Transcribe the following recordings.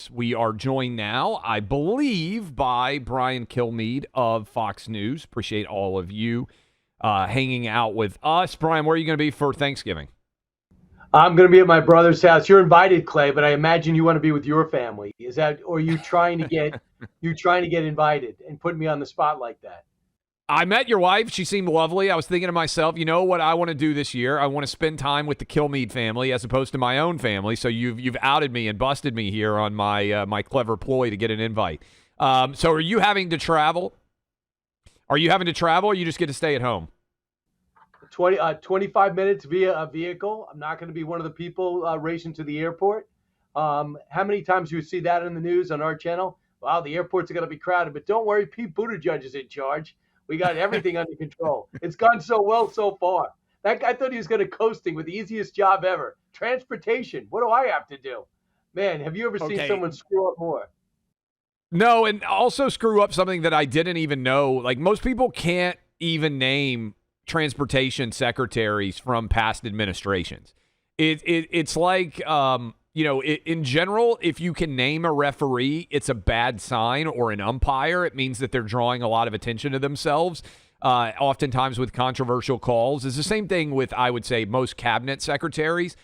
Yes, we are joined now, I believe, by Brian Kilmeade of Fox News. Appreciate all of you hanging out with us. Brian, where are you going to be for Thanksgiving? I'm going to be at my brother's house. You're invited, Clay, but I imagine you want to be with your family. Is that, or are you trying to get invited and put me on the spot like that? I met your wife. She seemed lovely. I was thinking to myself, you know what I want to do this year? I want to spend time with the Kilmeade family as opposed to my own family. So you've outed me and busted me here on my my clever ploy to get an invite. So are you having to travel? Are you having to travel, or you just get to stay at home? 25 minutes via a vehicle. I'm not going to be one of the people racing to the airport. How many times do you see that in the news on our channel? Wow, the airports are going to be crowded, but don't worry, Pete Buttigieg is in charge. We got everything under control. It's gone so well so far. That guy thought he was going to coasting with the easiest job ever. Transportation. What do I have to do? Man, have you ever seen Okay. someone screw up more? No, and also screw up something that I didn't even know. Like, most people can't even name transportation secretaries from past administrations. It's like, in general, if you can name a referee, it's a bad sign, or an umpire. It means that they're drawing a lot of attention to themselves, oftentimes with controversial calls. It's the same thing with, I would say, most cabinet secretaries.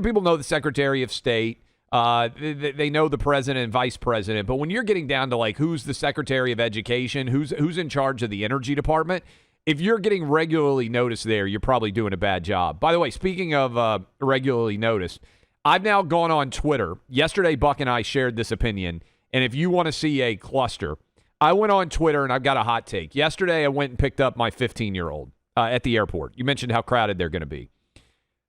People know the Secretary of State. They know the president and vice president. But when you're getting down to, like, who's the Secretary of Education, who's in charge of the energy department, if you're getting regularly noticed there, you're probably doing a bad job. By the way, speaking of regularly noticed, I've now gone on Twitter. Yesterday, Buck and I shared this opinion. And if you want to see a cluster, I went on Twitter and I've got a hot take. Yesterday, I went and picked up my 15-year-old at the airport. You mentioned how crowded they're going to be.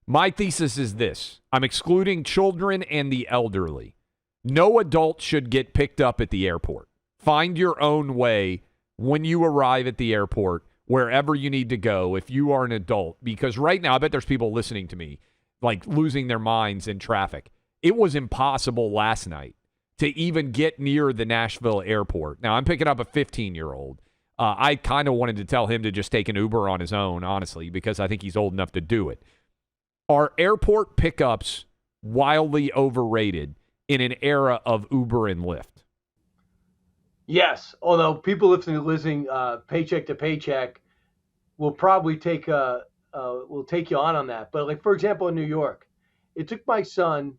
My thesis is this. I'm excluding children and the elderly. No adult should get picked up at the airport. Find your own way when you arrive at the airport, wherever you need to go, if you are an adult. Because right now, I bet there's people listening to me, like, losing their minds in traffic. It was impossible last night to even get near the Nashville airport. Now, I'm picking up a 15-year-old. I kind of wanted to tell him to just take an Uber on his own, honestly, because I think he's old enough to do it. Are airport pickups wildly overrated in an era of Uber and Lyft? Yes, although people listening paycheck to paycheck will probably will take you on that. But, like, for example, in New York, it took my son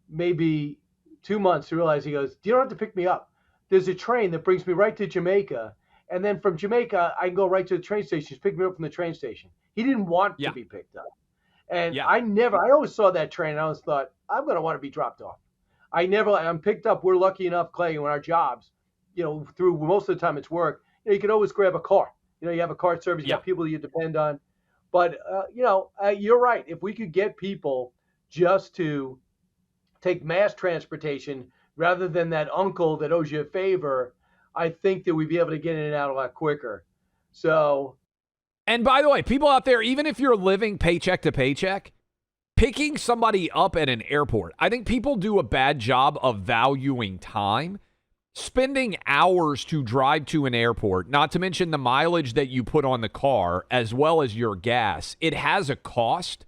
maybe 2 months to realize. He goes, "You don't have to pick me up. There's a train that brings me right to Jamaica, and then from Jamaica I can go right to the train station. Just pick me up from the train station." He didn't want to Yeah. be picked up, and Yeah. I always saw that train. And I always thought, I'm going to want to be dropped off. I'm picked up. We're lucky enough, Clay, in our jobs, through most of the time it's work, you can always grab a car. You have a car service, you Yeah. have people you depend on. But, you're right. If we could get people just to take mass transportation rather than that uncle that owes you a favor, I think that we'd be able to get in and out a lot quicker. So, And by the way, people out there, even if you're living paycheck to paycheck, picking somebody up at an airport, I think people do a bad job of valuing time. Spending hours to drive to an airport, not to mention the mileage that you put on the car, as well as your gas, it has a cost.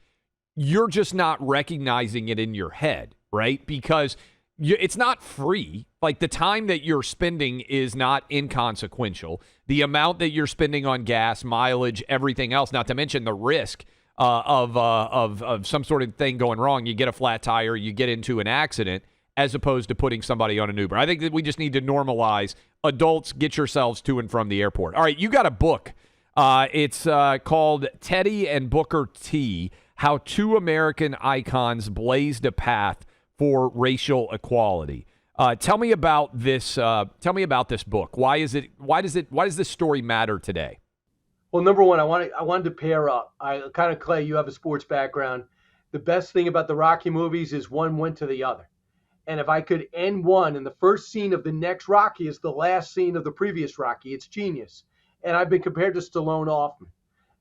You're just not recognizing it in your head, right? Because it's not free. Like, the time that you're spending is not inconsequential. The amount that you're spending on gas, mileage, everything else, not to mention the risk of some sort of thing going wrong. You get a flat tire, you get into an accident, as opposed to putting somebody on an Uber. I think that we just need to normalize adults, get yourselves to and from the airport. All right, you got a book. It's called Teddy and Booker T, How Two American Icons Blazed a Path for Racial Equality. Tell me about this. Tell me about this book. Why does this story matter today? well, number one, I wanted to pair up. Clay, you have a sports background. The best thing about the Rocky movies is one went to the other. And if I could end one and the first scene of the next Rocky is the last scene of the previous Rocky, it's genius. And I've been compared to Stallone often.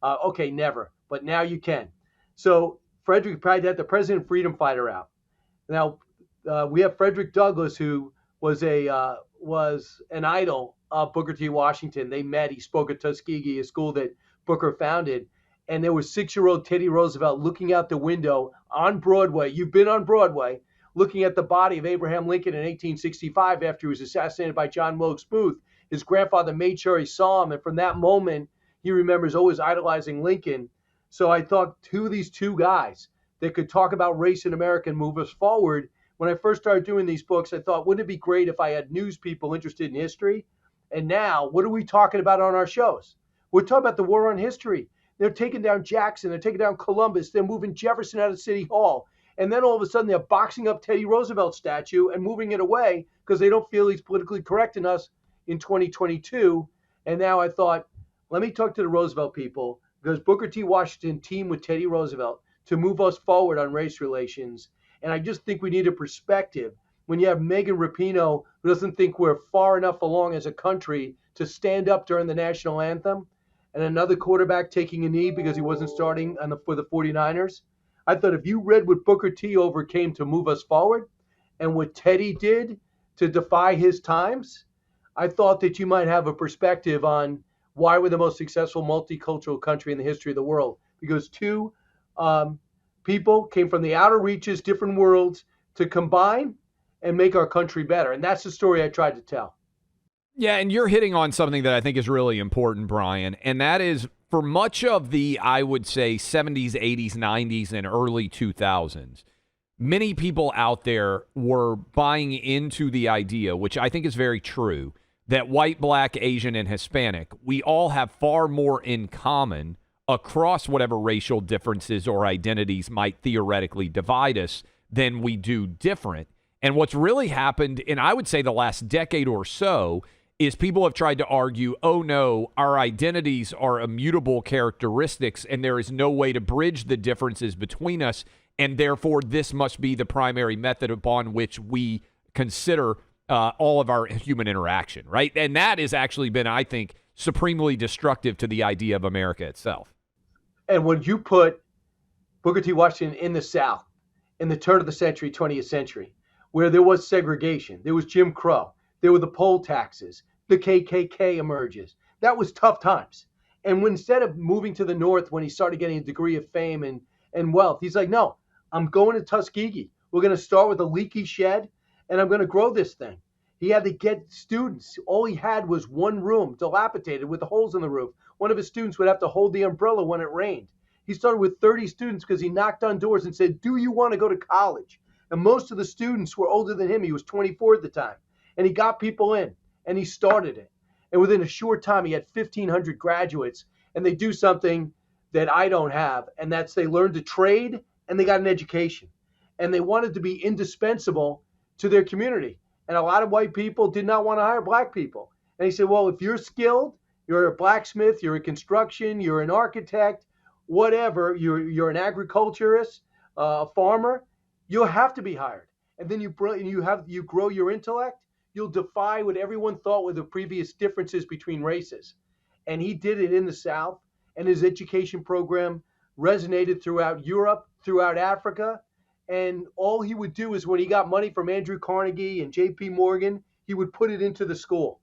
Okay, never, but now you can. So Frederick probably had the President Freedom Fighter out. Now we have Frederick Douglass, who was an idol of Booker T. Washington. They met. He spoke at Tuskegee, a school that Booker founded. And there was 6-year-old Teddy Roosevelt looking out the window on Broadway. You've been on Broadway, looking at the body of Abraham Lincoln in 1865 after he was assassinated by John Wilkes Booth. His grandfather made sure he saw him, and from that moment, he remembers always idolizing Lincoln. So I thought these two guys that could talk about race in America and move us forward. When I first started doing these books, I thought, wouldn't it be great if I had news people interested in history? And now, what are we talking about on our shows? We're talking about the war on history. They're taking down Jackson. They're taking down Columbus. They're moving Jefferson out of City Hall. And then all of a sudden, they're boxing up Teddy Roosevelt's statue and moving it away because they don't feel he's politically correct enough in 2022. And now I thought, let me talk to the Roosevelt people, because Booker T. Washington teamed with Teddy Roosevelt to move us forward on race relations. And I just think we need a perspective. When you have Megan Rapinoe, who doesn't think we're far enough along as a country to stand up during the national anthem, and another quarterback taking a knee because he wasn't starting for the 49ers, I thought if you read what Booker T overcame to move us forward and what Teddy did to defy his times, I thought that you might have a perspective on why we're the most successful multicultural country in the history of the world. Because two people came from the outer reaches, different worlds, to combine and make our country better. And that's the story I tried to tell. Yeah, and you're hitting on something that I think is really important, Brian, and that is for much of the, I would say, 70s, 80s, 90s, and early 2000s, many people out there were buying into the idea, which I think is very true, that white, black, Asian, and Hispanic, we all have far more in common across whatever racial differences or identities might theoretically divide us than we do different. And what's really happened in, I would say, the last decade or so is people have tried to argue, oh no, our identities are immutable characteristics and there is no way to bridge the differences between us, and therefore this must be the primary method upon which we consider all of our human interaction, right? And that has actually been, I think, supremely destructive to the idea of America itself. And when you put Booker T. Washington in the South in the turn of the century, 20th century, where there was segregation, there was Jim Crow, there were the poll taxes, the KKK emerges. That was tough times. And when, instead of moving to the North, when he started getting a degree of fame and wealth, he's like, no, I'm going to Tuskegee. We're going to start with a leaky shed, and I'm going to grow this thing. He had to get students. All he had was one room, dilapidated with the holes in the roof. One of his students would have to hold the umbrella when it rained. He started with 30 students because he knocked on doors and said, do you want to go to college? And most of the students were older than him. He was 24 at the time. And he got people in, and he started it. And within a short time, he had 1,500 graduates. And they do something that I don't have, and that's they learned to trade and they got an education. And they wanted to be indispensable to their community. And a lot of white people did not want to hire black people. And he said, well, if you're skilled, you're a blacksmith, you're a construction, you're an architect, whatever, you're an agriculturist, a farmer, you'll have to be hired. And then you grow your intellect, you'll defy what everyone thought were the previous differences between races. And he did it in the South, and his education program resonated throughout Europe, throughout Africa. And all he would do is when he got money from Andrew Carnegie and J.P. Morgan, he would put it into the school.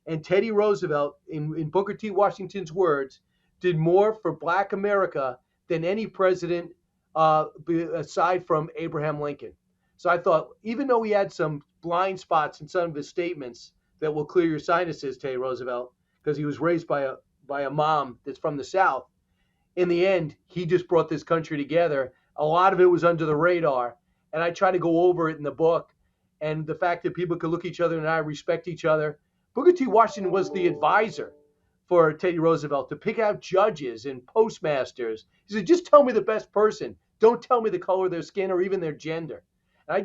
And Teddy Roosevelt, in Booker T. Washington's words, did more for Black America than any president aside from Abraham Lincoln. So I thought, even though he had some blind spots in some of his statements that will clear your sinuses, Teddy Roosevelt, because he was raised by a mom that's from the South, in the end, he just brought this country together. A lot of it was under the radar, and I try to go over it in the book. And the fact that people could look each other in the eye, respect each other. Booker T. Washington was the advisor for Teddy Roosevelt to pick out judges and postmasters. He said, just tell me the best person. Don't tell me the color of their skin or even their gender. And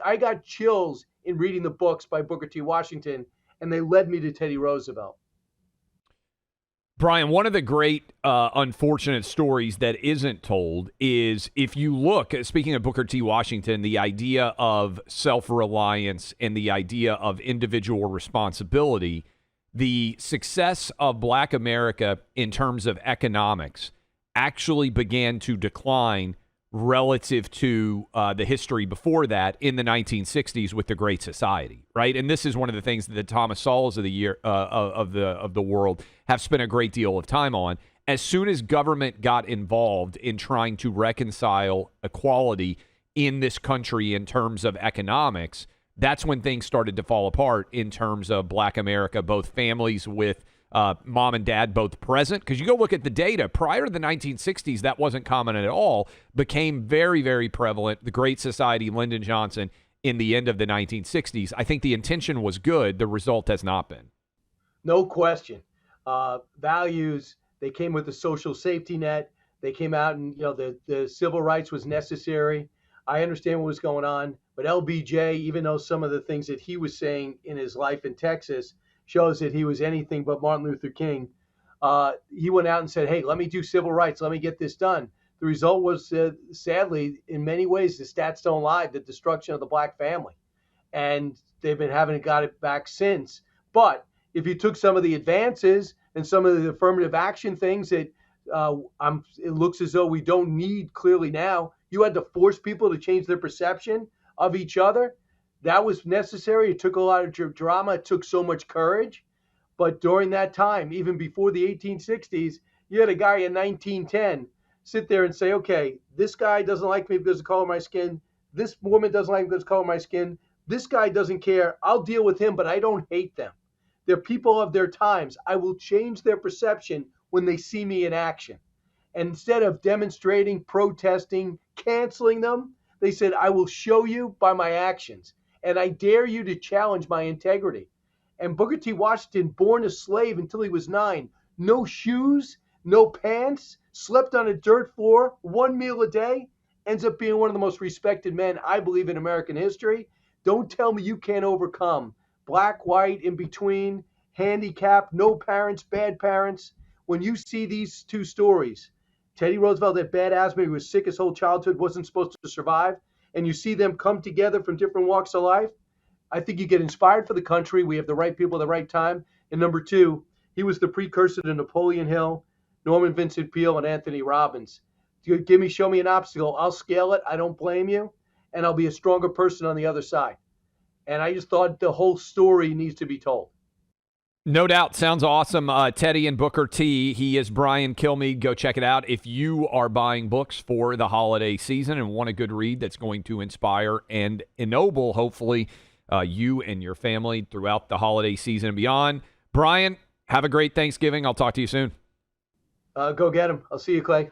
I got chills in reading the books by Booker T. Washington, and they led me to Teddy Roosevelt. Brian, one of the great unfortunate stories that isn't told is, if you look, speaking of Booker T. Washington, the idea of self-reliance and the idea of individual responsibility, the success of Black America in terms of economics actually began to decline relative to the history before that in the 1960s with the Great Society, right? And this is one of the things that the Thomas Sowells of the world have spent a great deal of time on. As soon as government got involved in trying to reconcile equality in this country in terms of economics, that's when things started to fall apart in terms of Black America, both families with mom and dad both present. Because you go look at the data, prior to the 1960s, that wasn't common at all, became very, very prevalent. The Great Society, Lyndon Johnson, in the end of the 1960s. I think the intention was good. The result has not been. No question. Values, they came with the social safety net. They came out and, the civil rights was necessary. I understand what was going on. But LBJ, even though some of the things that he was saying in his life in Texas shows that he was anything but Martin Luther King, he went out and said, hey, let me do civil rights. Let me get this done. The result was, sadly, in many ways, the stats don't lie, the destruction of the black family. And they've been having got it back since. But if you took some of the advances and some of the affirmative action things that it looks as though we don't need clearly now, you had to force people to change their perception of each other. That was necessary. It took a lot of drama. It took so much courage. But during that time, even before the 1860s, you had a guy in 1910 sit there and say, okay, this guy doesn't like me because of the color of my skin. This woman doesn't like me because of the color of my skin. This guy doesn't care. I'll deal with him, but I don't hate them. They're people of their times. I will change their perception when they see me in action. And instead of demonstrating, protesting, canceling them, they said, I will show you by my actions. And I dare you to challenge my integrity. And Booker T. Washington, born a slave until he was 9, no shoes, no pants, slept on a dirt floor, one meal a day, ends up being one of the most respected men, I believe, in American history. Don't tell me you can't overcome. Black, white, in between, handicapped, no parents, bad parents. When you see these two stories, Teddy Roosevelt had bad asthma, he was sick his whole childhood, wasn't supposed to survive, and you see them come together from different walks of life, I think you get inspired for the country. We have the right people at the right time. And number two, he was the precursor to Napoleon Hill, Norman Vincent Peale, and Anthony Robbins. Show me an obstacle. I'll scale it. I don't blame you. And I'll be a stronger person on the other side. And I just thought the whole story needs to be told. No doubt. Sounds awesome. Teddy and Booker T. He is Brian Kilmeade. Go check it out. If you are buying books for the holiday season and want a good read that's going to inspire and ennoble, hopefully, you and your family throughout the holiday season and beyond. Brian, have a great Thanksgiving. I'll talk to you soon. Go get him. I'll see you, Clay.